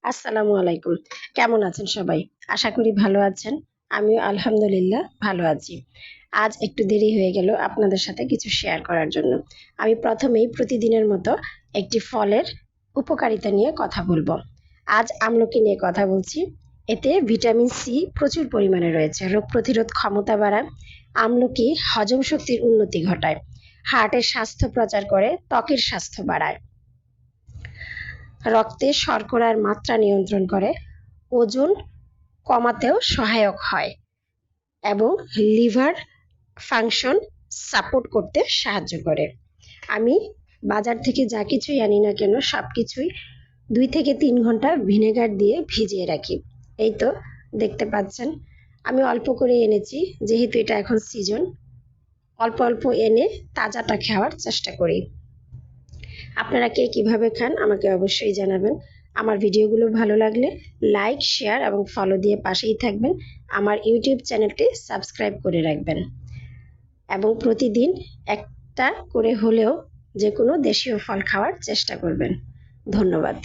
আসসালামু আলাইকুম। কেমন আছেন সবাই? আশা করি ভালো আছেন। আমিও আলহামদুলিল্লাহ ভালো আছি। আজ একটু দেরি হয়ে গেল আপনাদের সাথে কিছু শেয়ার করার জন্য। আমি প্রথমেই প্রতিদিনের মতো একটি ফলের উপকারিতা নিয়ে কথা বলবো। আজ আমলকি নিয়ে কথা বলছি। এতে ভিটামিন সি প্রচুর পরিমাণে রয়েছে। রোগ প্রতিরোধ ক্ষমতা বাড়ায়। আমলকি হজম শক্তির উন্নতি ঘটায়। হার্টের স্বাস্থ্য প্রচার করে, ত্বকের স্বাস্থ্য বাড়ায়। রক্তে শর্করার মাত্রা নিয়ন্ত্রণ করে, ওজন কমাতেও সহায়ক হয় এবং লিভার ফাংশন সাপোর্ট করতে সাহায্য করে। আমি বাজার থেকে যা কিছুই আনি না কেন সব কিছুই 2 থেকে 3 ঘন্টা ভিনেগার দিয়ে ভিজিয়ে রাখি। এই তো দেখতে পাচ্ছেন আমি অল্প করে এনেছি, যেহেতু এটা এখন সিজন। অল্প অল্প এনে তাজাটা খাওয়ার চেষ্টা করি। আপনারা কে কিভাবে খান আমাকে অবশ্যই জানাবেন। আমার ভিডিওগুলো ভালো লাগলে লাইক, শেয়ার এবং ফলো দিয়ে পাশেই থাকবেন। আমার ইউটিউব চ্যানেলটি সাবস্ক্রাইব করে রাখবেন এবং প্রতিদিন একটা করে হলেও যে কোনো দেশীয় ফল খাওয়ার চেষ্টা করবেন। ধন্যবাদ।